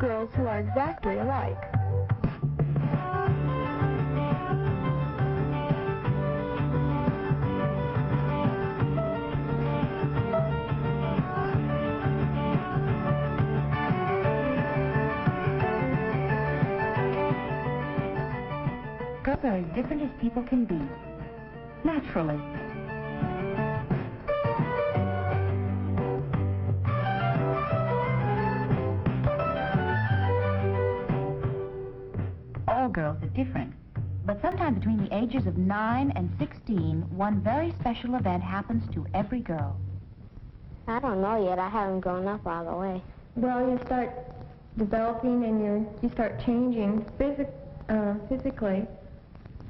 girls who are exactly alike. Girls are as different as people can be, naturally. All girls are different, but sometime between the ages of 9 and 16, one very special event happens to every girl. I don't know yet. I haven't grown up all the way. Well, you start developing and you start changing physically.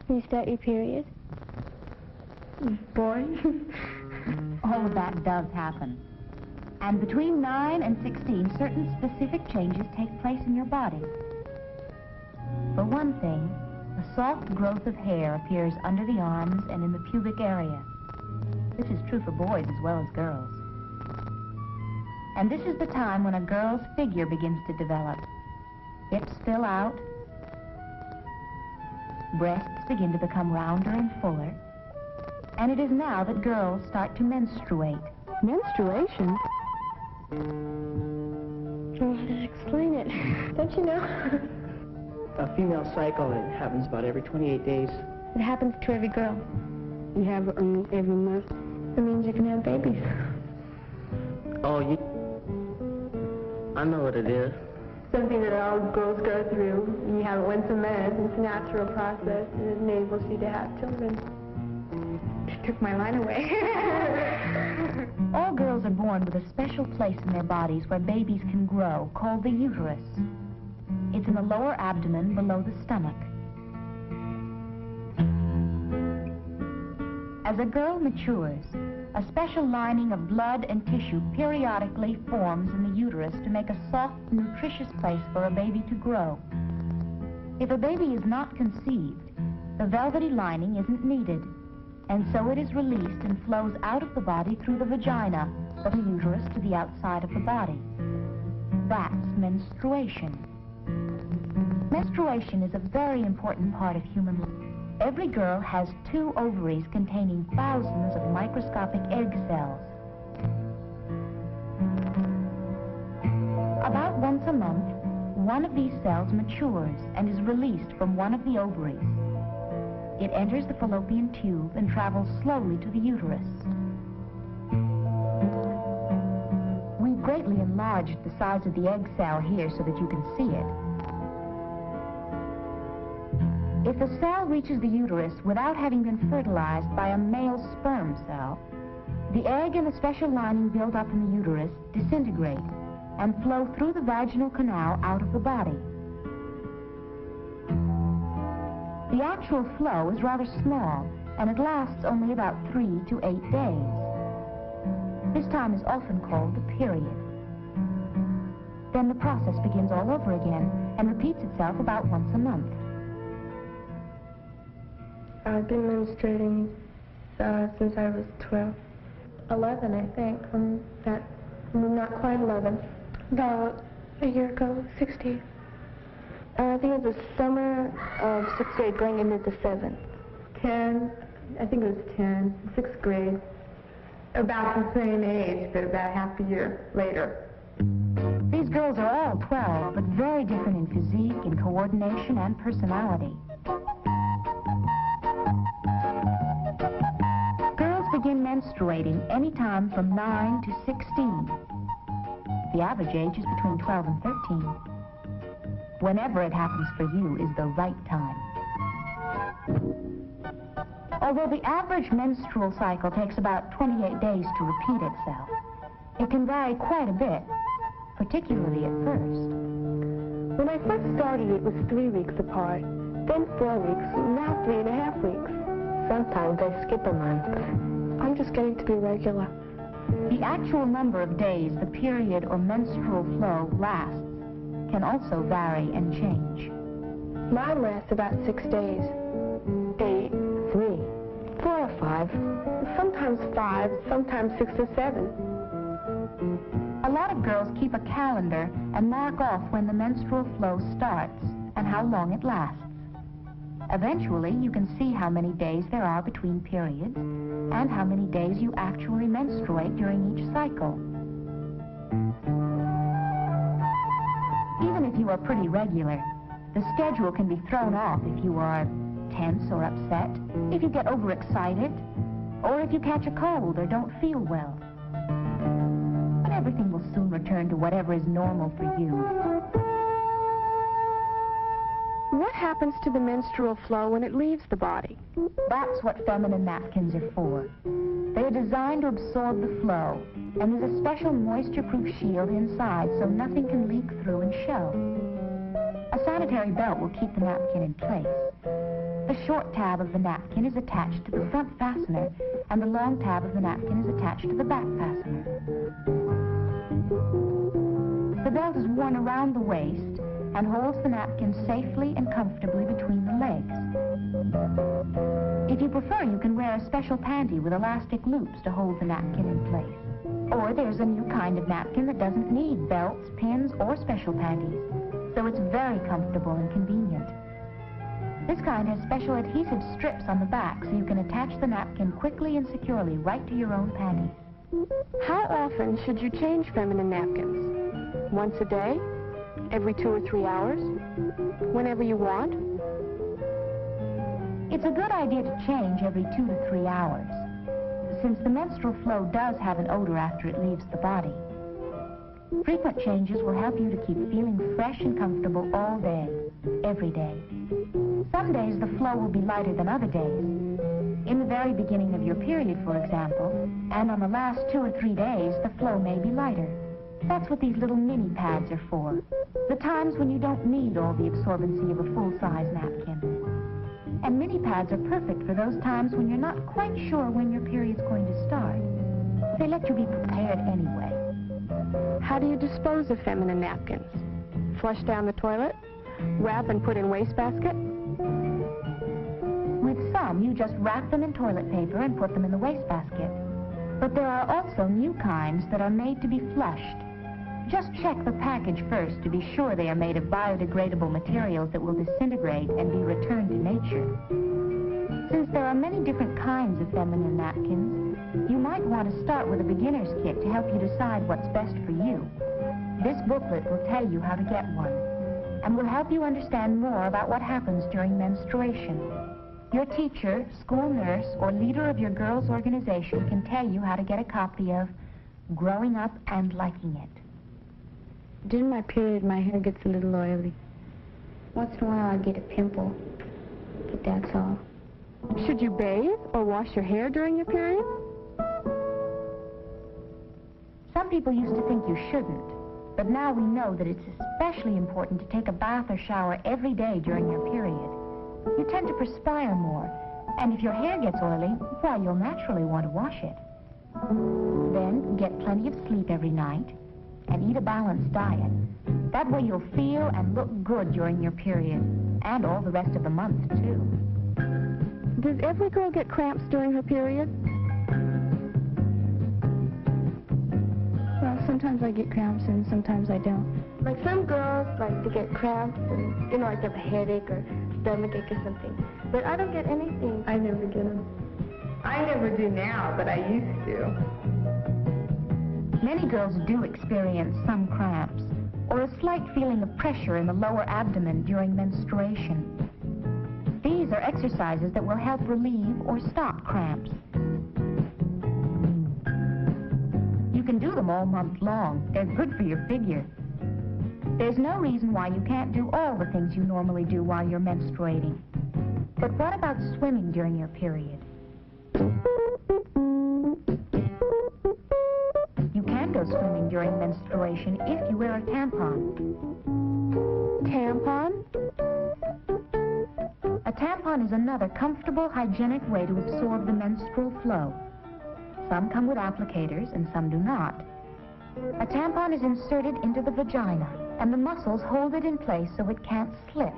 You start your period? Boy. All of that does happen. And between 9 and 16, certain specific changes take place in your body. For one thing, a soft growth of hair appears under the arms and in the pubic area. This is true for boys as well as girls. And this is the time when a girl's figure begins to develop. Hips fill out, breasts begin to become rounder and fuller, and it is now that girls start to menstruate. Menstruation? I don't know how to explain it. Don't you know? A female cycle, it happens about every 28 days. It happens to every girl. You have it every month. It means you can have babies. Oh, I know what it is. Something that all girls go through. You have it once a month. It's a natural process, and it enables you to have children. It took my line away. All girls are born with a special place in their bodies where babies can grow, called the uterus. It's in the lower abdomen below the stomach. As a girl matures, a special lining of blood and tissue periodically forms in the uterus to make a soft, nutritious place for a baby to grow. If a baby is not conceived, the velvety lining isn't needed, and so it is released and flows out of the body through the vagina, from the uterus to the outside of the body. That's menstruation. Menstruation is a very important part of human life. Every girl has 2 ovaries containing thousands of microscopic egg cells. About once a month, one of these cells matures and is released from one of the ovaries. It enters the fallopian tube and travels slowly to the uterus. We've greatly enlarged the size of the egg cell here so that you can see it. If the cell reaches the uterus without having been fertilized by a male sperm cell, the egg and the special lining built up in the uterus disintegrate and flow through the vaginal canal out of the body. The actual flow is rather small, and it lasts only about 3 to 8 days. This time is often called the period. Then the process begins all over again and repeats itself about once a month. I've been menstruating since I was 12. 11, I think, not quite 11. About a year ago, 16. I think it was the summer of 6th grade going into the 7th. 10, I think it was 10, 6th grade. About the same age, but about half a year later. These girls are all 12, but very different in physique, in coordination, and personality. Girls begin menstruating anytime from 9 to 16. The average age is between 12 and 13. Whenever it happens for you is the right time. Although the average menstrual cycle takes about 28 days to repeat itself, it can vary quite a bit, particularly at first. When I first started, it was 3 weeks apart, then 4 weeks, now 3.5 weeks. Sometimes I skip a month. I'm just getting to be regular. The actual number of days the period or menstrual flow lasts can also vary and change. Mine lasts about 6 days. 8. 3, 4 or 5. Sometimes 5, sometimes 6 or 7. A lot of girls keep a calendar and mark off when the menstrual flow starts and how long it lasts. Eventually, you can see how many days there are between periods and how many days you actually menstruate during each cycle. Even if you are pretty regular, the schedule can be thrown off if you are tense or upset, if you get overexcited, or if you catch a cold or don't feel well. But everything will soon return to whatever is normal for you. What happens to the menstrual flow when it leaves the body? That's what feminine napkins are for. They are designed to absorb the flow, and there's a special moisture-proof shield inside so nothing can leak through and show. A sanitary belt will keep the napkin in place. The short tab of the napkin is attached to the front fastener, and the long tab of the napkin is attached to the back fastener. The belt is worn around the waist and holds the napkin safely and comfortably between the legs. If you prefer, you can wear a special panty with elastic loops to hold the napkin in place. Or there's a new kind of napkin that doesn't need belts, pins, or special panties, so it's very comfortable and convenient. This kind has special adhesive strips on the back so you can attach the napkin quickly and securely right to your own panties. How often should you change feminine napkins? Once a day? Every 2 or 3 hours? Whenever you want? It's a good idea to change every 2 to 3 hours, since the menstrual flow does have an odor after it leaves the body. Frequent changes will help you to keep feeling fresh and comfortable all day, every day. Some days the flow will be lighter than other days. In the very beginning of your period, for example, and on the last 2 or 3 days, the flow may be lighter. That's what these little mini pads are for. The times when you don't need all the absorbency of a full-size napkin. And mini pads are perfect for those times when you're not quite sure when your period's going to start. They let you be prepared anyway. How do you dispose of feminine napkins? Flush down the toilet? Wrap and put in wastebasket? With some, you just wrap them in toilet paper and put them in the wastebasket. But there are also new kinds that are made to be flushed. Just check the package first to be sure they are made of biodegradable materials that will disintegrate and be returned to nature. Since there are many different kinds of feminine napkins, you might want to start with a beginner's kit to help you decide what's best for you. This booklet will tell you how to get one, and will help you understand more about what happens during menstruation. Your teacher, school nurse, or leader of your girls' organization can tell you how to get a copy of Growing Up and Liking It. During my period, my hair gets a little oily. Once in a while, I get a pimple, but that's all. Should you bathe or wash your hair during your period? Some people used to think you shouldn't, but now we know that it's especially important to take a bath or shower every day during your period. You tend to perspire more, and if your hair gets oily, well, you'll naturally want to wash it. Then get plenty of sleep every night and eat a balanced diet. That way you'll feel and look good during your period, and all the rest of the month, too. Does every girl get cramps during her period? Well, sometimes I get cramps and sometimes I don't. Like some girls like to get cramps and, like they have a headache or stomachache or something. But I don't get anything. I never get them. I never do now, but I used to. Many girls do experience some cramps, or a slight feeling of pressure in the lower abdomen during menstruation. These are exercises that will help relieve or stop cramps. You can do them all month long. They're good for your figure. There's no reason why you can't do all the things you normally do while you're menstruating. But what about swimming during your period? You can go swimming during menstruation if you wear a tampon. Tampon? A tampon is another comfortable, hygienic way to absorb the menstrual flow. Some come with applicators and some do not. A tampon is inserted into the vagina, and the muscles hold it in place so it can't slip.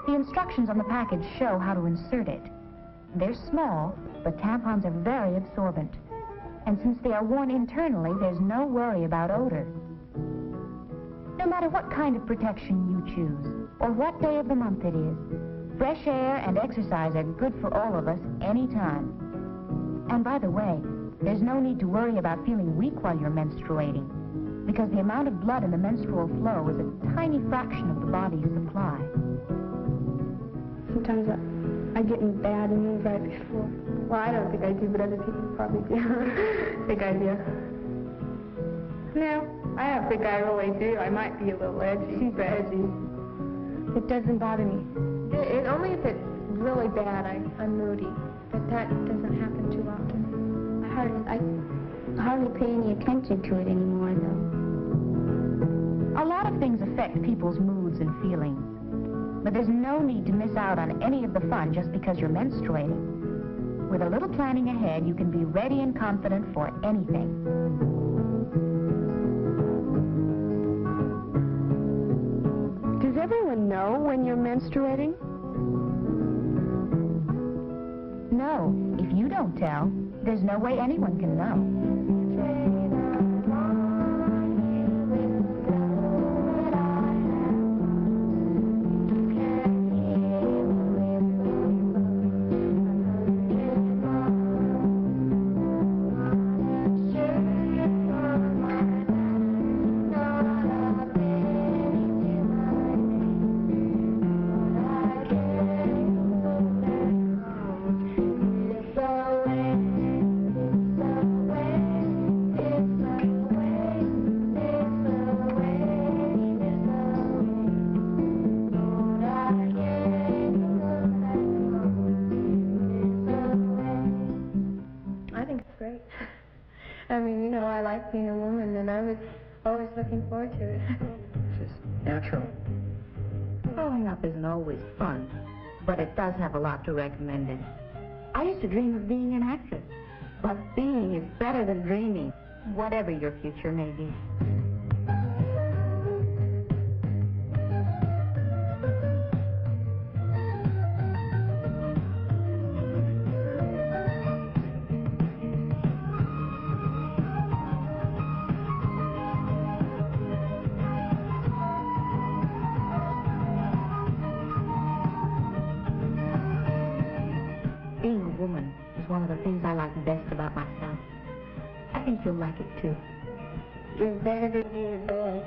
The instructions on the package show how to insert it. They're small, but tampons are very absorbent. And since they are worn internally, there's no worry about odor. No matter what kind of protection you choose, or what day of the month it is, fresh air and exercise are good for all of us anytime. And by the way, there's no need to worry about feeling weak while you're menstruating, because the amount of blood in the menstrual flow is a tiny fraction of the body's supply. Sometimes I get in bad mood right before. Well, I don't think I do, but other people probably do. I think I do. No, I don't think I really do. I might be a little edgy. She's edgy. It doesn't bother me. It only if it's really bad, I'm moody. But that doesn't happen too often. I hardly pay any attention to it anymore, though. A lot of things affect people's moods and feelings. But there's no need to miss out on any of the fun just because you're menstruating. With a little planning ahead, you can be ready and confident for anything. Does everyone know when you're menstruating? No, if you don't tell, there's no way anyone can know. I mean, you know, I like being a woman, and I was always looking forward to it. It's just natural. Growing up isn't always fun, but it does have a lot to recommend it. I used to dream of being an actress, but being is better than dreaming, whatever your future may be. Being a woman is one of the things I like best about myself. I think you'll like it too. You're better than you, boy.